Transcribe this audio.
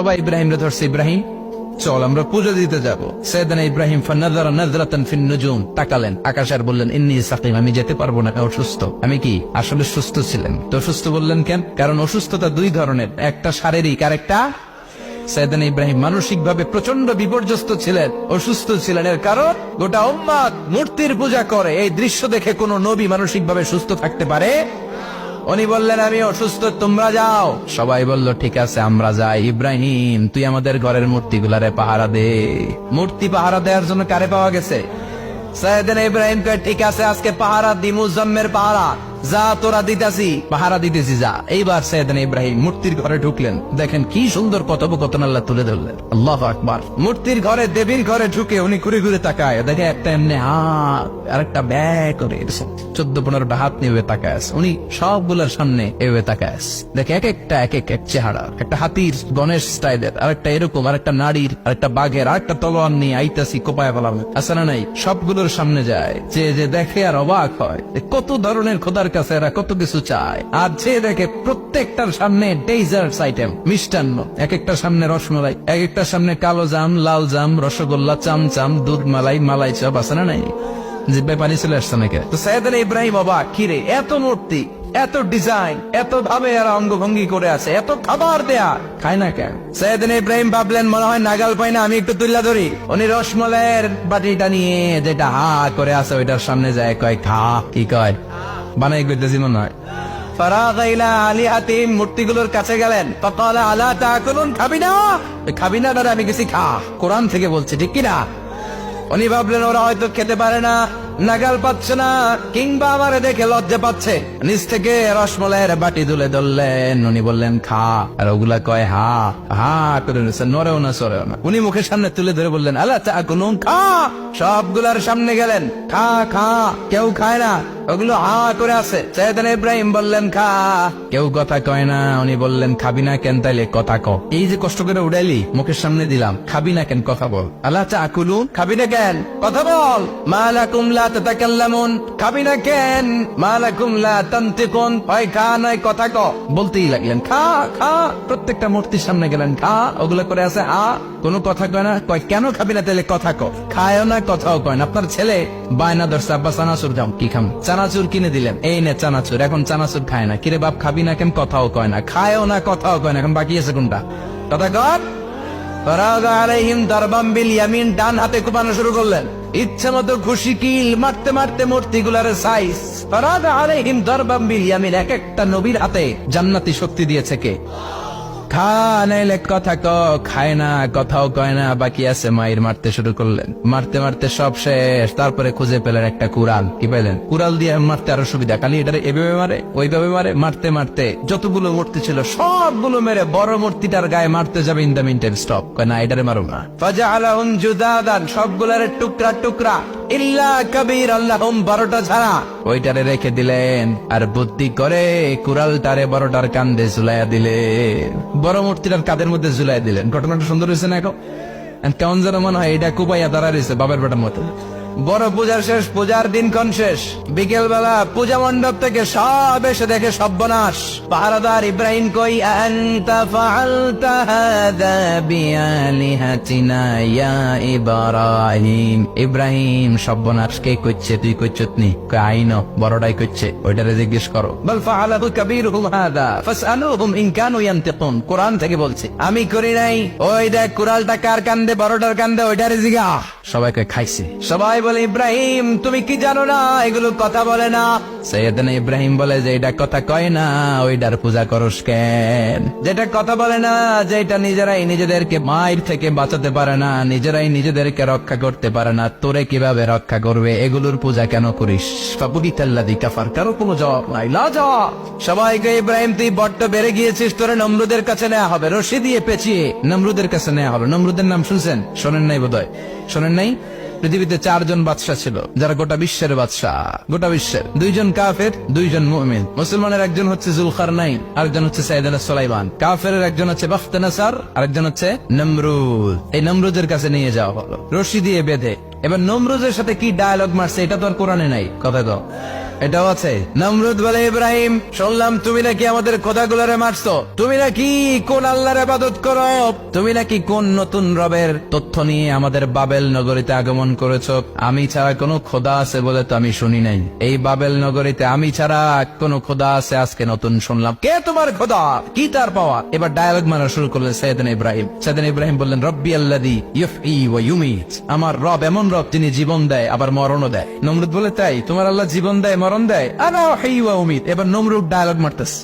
সবাই ইব্রাহিম রে ধরছে, ইব্রাহিম চল আমরা পুজো দিতে যাব। সাইয়েদনা ইব্রাহিম ফানাযারা নাযরাতান ফিন নুজুম, তাকালেন আকাশে আর বললেন ইন্নী সাকিম, আমি যেতে পারবো না, আমি অসুস্থ। আমি কি আসলে সুস্থ ছিলেন? তো অসুস্থ বললেন কেন? কারণ অসুস্থতা দুই ধরনের, একটা শারীরিক আর একটা সাইয়েদনা ইব্রাহিম মানসিক ভাবে প্রচন্ড বিপর্যস্ত ছিলেন, অসুস্থ ছিলেন। এর কারণ গোটা উম্মত মূর্তির পূজা করে, এই দৃশ্য দেখে কোন নবী মানসিক ভাবে সুস্থ থাকতে পারে? উনি বললেন আমি অসুস্থ, তোমরা যাও। সবাই বলল ঠিক আছে আমরা যাই। ইব্রাহিম তুই আমাদের ঘরের মূর্তিগুলারে পাহারা দে। মূর্তি পাহারা দেওয়ার জন্য কারে পাওয়া গেছে? সাইয়েদনা ইব্রাহিম কয় ঠিক আছে আজকে পাহারা দি, মুজাম্মের পাহারা, যা তোরা দিতাছি, পাহারা দিতেছি যা। এইবার সাইয়েদনা ইব্রাহিম মূর্তির ঘরে ঢুকলেন, দেখেন কি সুন্দর কথোপকথন আল্লাহ তুলে ধরলেন। আল্লাহু আকবার। মূর্তির ঘরে, দেবীর ঘরে ঢুকে উনি ঘুরে ঘুরে তাকায়, দেখে একটা এমনি হাত আর একটা ব্যাগ করে 14-15টা হাত নিয়ে তাকায় আছে। উনি সবগুলোর সামনে এভাবে তাকায় আছে, দেখে এক একটা এক এক চেহারা, একটা হাতির গণেশ স্টাইলের, আর একটা এরকম, আর একটা নারীর, আর একটা বাঘের, আর একটা তলোয়ার নিয়ে আইতাছি কোপায় ফেলাম আছে না নাই। সবগুলোর সামনে যায়, যে দেখে আর অবাক হয় কত ধরনের খোদার কাছে এরা কত কিছু চায়। আর যে দেখে প্রত্যেকটার সামনে ডেজার্টস আইটেম, মিষ্টান্ন, এক একটার সামনে রসমালাই, এক একটার সামনে কালো জাম, লাল জাম, রসগোল্লা, চামচাম, দুধ মালাই, মালাই চপ আছে না নাই। জিব্বায় পানি চলে আসছে নাকি? তো সাইয়েদনা ইব্রাহিম অবাক, কিরে এত মূর্তি, এত ডিজাইন, এত ভাবে এরা অঙ্গভঙ্গি করে আছে, এত খাবার দেয়া, খায় না কেন? সাইয়েদনা ইব্রাহিম ভাবলেন মনে হয় নাগাল পাই না, আমি একটু তুল্লা ধরি। উনি রসমালাইয়ের বাটিটা নিয়ে যেটা হা করে আছে ওইটার সামনে যায়, কয় খা। কি কয়? বানাই করতেছি মনে হয়। ফারাগা ইলা আলিহাতিহিম, মূর্তিগুলোর কাছে গেলেন। ফাকালা আলা তাকুলুন, খাবি না? খাবি না দাদা, আমি গেছি খা। কোরআন থেকে বলছে, ঠিক কিনা? উনি ভাবলেন ওরা হয়তো খেতে পারে না, নাগাল পাচ্ছে না, কিংবা আমারে দেখে লজ্জা পাচ্ছে। নিচ থেকে রসমালাইয়ের বাটি তুলে ধরলেন, উনি বললেন খা। আর ওগুলা কয় হা হা করে নিচ্ছে, নড়েও না সরেও না। উনি মুখের সামনে তুলে ধরে বললেন আলা তাকুলুন, খা। সবগুলার সামনে গেলেন, খা খা। কেউ খায় না, ওগুলো হা করে আছে। সাইয়েদনা ইব্রাহিম বললেন খা, কেউ কথা কয় না। উনি বললেন খাবি না কেন? তাইলে কথা ক। এই যে কষ্ট করে উড়াইলি, মুখের সামনে দিলাম, খাবি না কেন? কথা বল। আলা তাকুলুন, খাবি না কেন? কথা বল। মা লাকুম লা তাতাকাল্লামুন, খাবি না কেন? মা লাকুম লা তানতিকুন, হয় খা নয় কথা ক। বলতেই লাগলেন খা খা। প্রত্যেকটা মূর্তির সামনে গেলেন, খা। ওগুলো করে আছে হা, কোনো কথা কয় না। কয় কেন খাবি না? তাইলে কথা ক। খায়ও না, কথাও কয় না। আপনার ছেলে বায়না ধরছে, আব্বা চানাচুর দাও। কি খাম? চানাচুর কিনে দিলেন, এই নে চানাচুর। এখন চানাচুর খায় না। কিরে বাপ খাবি না কেন? কথাও কয় না। খায়ও না, কথাও কয় না। এখন বাকি আছে কোনটা? কথা কর। ফারাগা আলাইহিম দারবাম বিল ইয়ামিন, ডান হাতে কোপানো শুরু করলেন। ইচ্ছা মতো খুশি কিল মারতে মারতে মূর্তিগুলার সাইজ। ফারাগা আলাইহিম দারবাম বিল ইয়ামিন, এক একটা নবীর হাতে জান্নাতি শক্তি দিয়েছে কে? খা নাইলে কথা ক। খায় না, কথাও কয় না, বাকি আছে মায়ের। মারতে শুরু করলেন, মারতে মারতে সব শেষ। তারপরে খুঁজে পেলেন একটা কুড়াল। কি পেলেন? কুড়াল দিয়ে মারতে আরো সুবিধা, খালি এটারে এভাবে মারে, ওইভাবে মারে। মারতে মারতে যতগুলো মূর্তি ছিল সবগুলো মেরে বড় মূর্তিটার গায়ে মারতে যাবে, ইন দা মিনটাইম স্টপ, কয় না এটারে মারো না। ফাজআলাহুম জুদাদান, সবগুলারে টুকরা টুকরা, ইল্লা কাবীর আল্লাহুম, 12টা ছাড়া ওইটারে রেখে দিলেন। আর বুদ্ধি করে কুড়ালটারে বড়টার কান্দে ঝুলাইয়া দিলেন, বড় মূর্তিটার কাদের মধ্যে ঝুলাই দিলেন। ঘটনাটা সুন্দর হয়েছে না? এখন কেমন যেন মনে হয় এটা কুপাইয়া দাঁড়া রয়েছে বাবার বেটার মতো। বড় পূজার শেষ, পূজার দিনক্ষণ শেষ। বিকেল বেলা পূজা মণ্ডপ থেকে সব এসে দেখে সর্বনাশ। পাহারাদার ইব্রাহিম কই, আনতা ফাআলতা হাযা বিআলিহাতিনা ইয়া ইব্রাহিম। ইব্রাহিম সর্বনাশ কে কইছে? তুই কইছত নি? কই আইনো, বড়টাই কইছে, ওইটারে জিজ্ঞেস করো। বল ফাআলাহু কাবীরুহুম হাযা ফাসআলুহুম ইন কানু ইয়ানতিকুন, কোরআন থেকে বলছে, আমি করি নাই। ওই দেখ কুড়ালটা কার কান্দে, বড়টার কান্দে, ওইটারে জিগা। সবাই কই খাইছে। সবাই বলে ইব্রাহিম তুমি কি জানো না এগুলো কথা বলে না? সাইয়েদনা ইব্রাহিম বলে যে এটা কথা কয় না, ওইটার পূজা করস কেন? যেটা কথা বলে না, যেটা নিজেরাই নিজেদেরকে মায়ের থেকে বাঁচাতে পারে না, নিজেরাই নিজেদেরকে রক্ষা করতে পারে না, তোরে কিভাবে রক্ষা করবে? এগুলোর পূজা কেন করিস? ফাবুরিতাল্লাযী কাফার, কারো কোনো জবাব নাই, লাজা। সবাইকে ইব্রাহিম তুই বড্ড বেড়ে গিয়েছিস, তোরে নমরুদের কাছে নেওয়া হবে, রশি দিয়ে পেঁচিয়ে নমরুদের কাছে নেওয়া হবে। নমরুদের নাম শুনছেন? শোনেন নাই বোধহয়। শোনেন নাই? পৃথিবীতে 4 জন বাদশা ছিল, যারা গোটা বিশ্বের বাদশা। গোটা বিশ্বের 2 জন কাফের, 2 জন মুমিন। মুসলমানের একজন হচ্ছে জুলকারনাইন, আরেকজন হচ্ছে সাইয়েদনা সুলাইমান। কাফের একজন হচ্ছে বাখতানাসার, আরেকজন হচ্ছে নমরুদ। এই নমরুদের কাছে নিয়ে যাওয়া হলো রশি দিয়ে বেঁধে। এবার নমরুদের সাথে কি ডায়ালগ মারছে এটা তো আর কোরআনে নাই। কথা তো এটাও আছে। নমরুদ বলে, ইব্রাহিম শুনলাম তুমি নাকি আমাদের খোদাগুলোরে মারছো, তুমি নাকি কোন আল্লাহর ইবাদত করো, তুমি নাকি কোন নতুন রবের তথ্য নিয়ে আমাদের বাবেল নগরীতে আগমন করেছো। আমি ছাড়া কোনো খোদা আছে বলে তো আমি শুনি নাই, এই বাবেল নগরীতে আমি ছাড়া কোনো খোদা আছে আজকে নতুন শুনলাম। কে তোমার খোদা, কি তার পাওয়া? এবার ডায়ালগ মারা শুরু করলেন সাইয়েদনা ইব্রাহিম। সাইয়েদনা ইব্রাহিম বললেন, রব্বি আল্লাযী ইউহয়ী ওয়া ইউমীত, আমার রব এমন রব যিনি জীবন দেয় আবার মরণও দেয়। নমরুদ বলে, তাই তোমার আল্লাহ জীবন দেয় মরণ দেয়? আনা উহয়ী ওয়া উমীত। এবার নমরুদ ডায়ালগ মারতেছে,